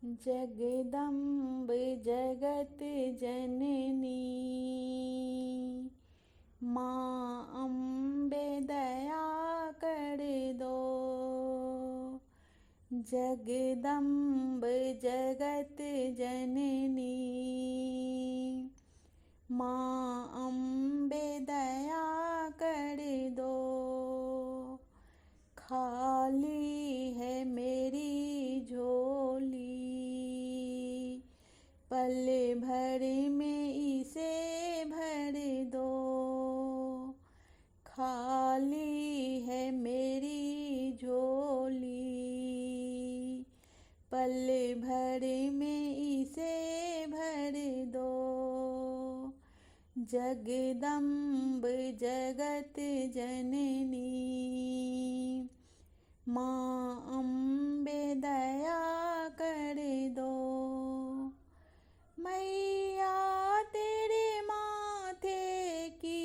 जगदम्ब जगत जननी माँ अम्बे दया कर दो। जगदम्ब जगत जननी माँ अम्बे दया कर दो। खाली है मेरी झोली, पल भर में इसे भर दो। खाली है मेरी झोली, पल भर में इसे भर दो। जगदम्ब जगत जननी माँ अम्बे दया कर दो। मैया तेरे माथे की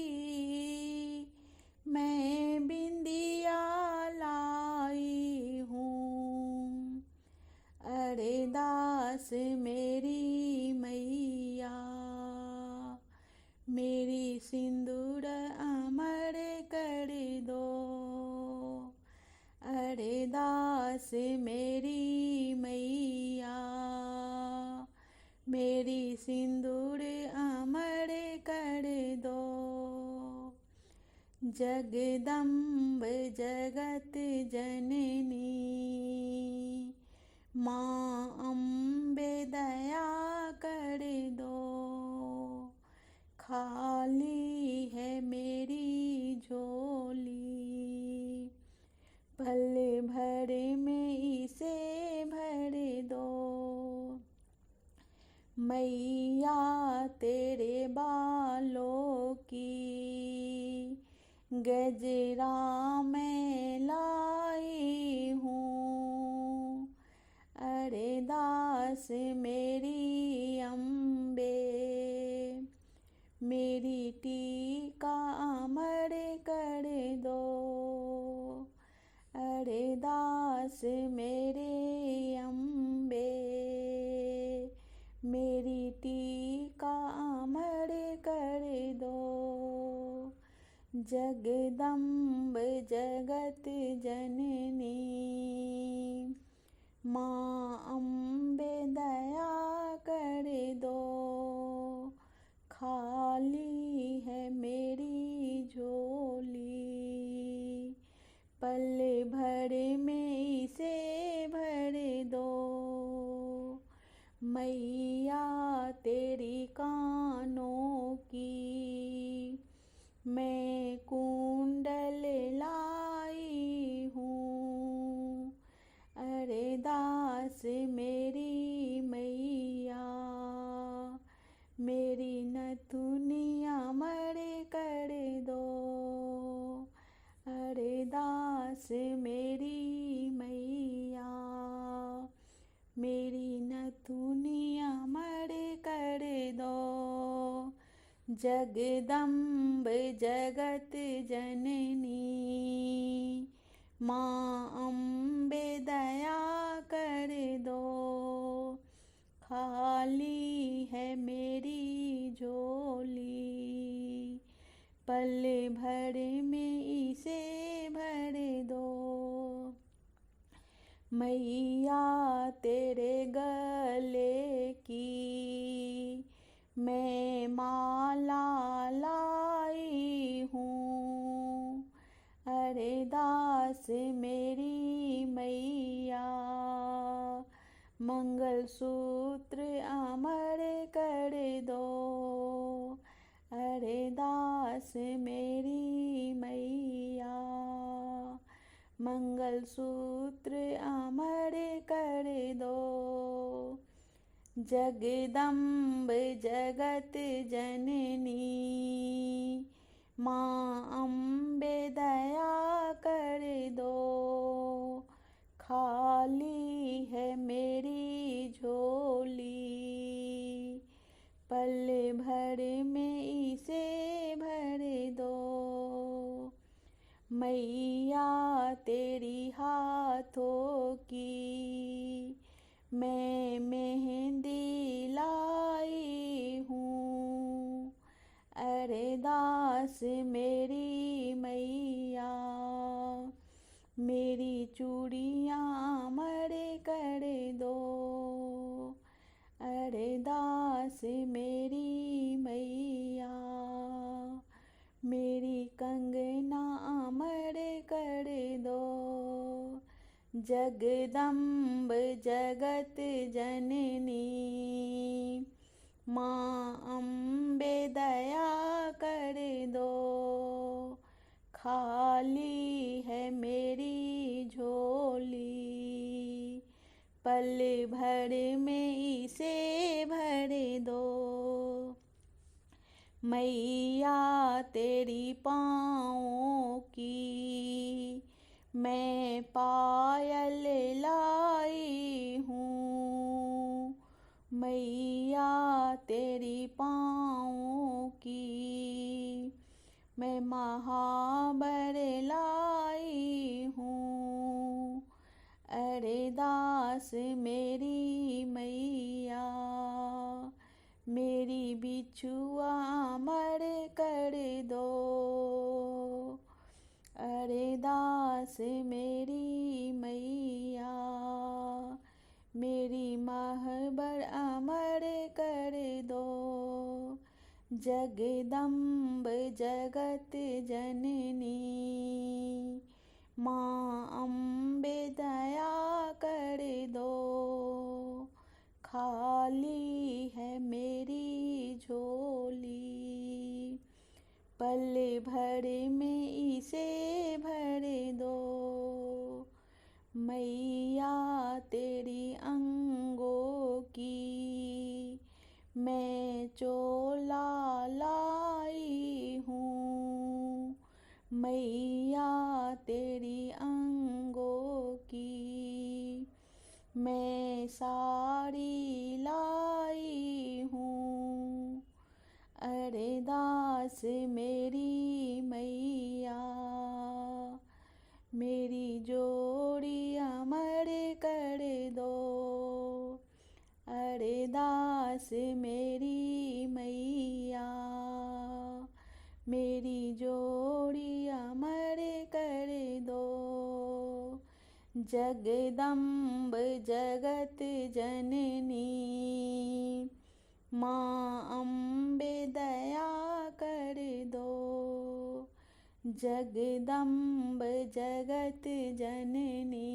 मैं बिंदिया लाई हूँ। अरदास मेरी मैया, मेरी सिंदूर अमर कर दो। अरदास मेरी मैया, मेरी सिंदूर अमर कर दो। जगदम्ब जगत जननी माँ अम्बे दया कर दो। खाली है मेरी झोली, पल भर में इसे भर दो। मैया तेरे बालों की गजरा मैं लाई हूँ। अरदास मेरी अम्बे, मेरी टीका अमर कर दो। अरदास मेरे अम्बे, मेरी टीका अमर कर दो। जगदम्ब जगत जननी माँ अम्बे दया कर दो। खाली है मेरी झोली, पल भर में इसे भर दो। मैया तेरी कानों की मैं कुंडल लाई हूँ। अरदास मेरी मैया, मेरी नथुनिया अमर कर दो। अरदास मेरी मैया, मेरी नथुनिया अमर कर दो। जगदम्ब जगत जननी माँ अम्बे दया कर दो। खाली है मेरी झोली, पल भर में इसे भर दो। मैया तेरे गले की मैं माला लाई हूँ। अरदास मेरी मैया, मंगलसूत्र अमर कर दो। अरदास मेरी मैया, मंगलसूत्र अमर कर दो। जगदम्ब जगत जननी माँ अम्बे दया कर दो। खाली है मेरी झोली, पल भर में इसे भर दो। मैया तेरी हाथों की मैं दास मेरी मैया, मेरी चूड़ियाँ मरे कर दो। अरे दास मेरी मैया, मेरी कंगना मरे कर दो। जगदम्ब जगत जननी माँ अम्बे दया कर दो। खाली है मेरी झोली, पल भर में इसे भर दो। मैया तेरी पाँवों की मैं पायल लाई हूँ। मैया तेरी पाँवों की मैं महाबर लाई हूँ। अरे दास मेरी मैया, मेरी बिछुआ मर कर दो। अरे दास मेरी मैया, मेरी महबर अमर कर दो। जगदम्ब जगत जननी माँ अम्बे दया कर दो। खाली है मेरी झोली, पल भर में इसे भर दो। मैया तेरी अंगों की मैं चोला लाई हूँ। मैया तेरी अंगों की मैं साड़ी लाई हूँ। अरे दास मेरी मैया, मेरी जोड़ी अमर कर दो। अरे दास मेरी मैया, मेरी जोड़ी अमर कर दो। जगदम्ब जगत जननी माँ अम्बे दया कर दो। जगदम्ब जगत जननी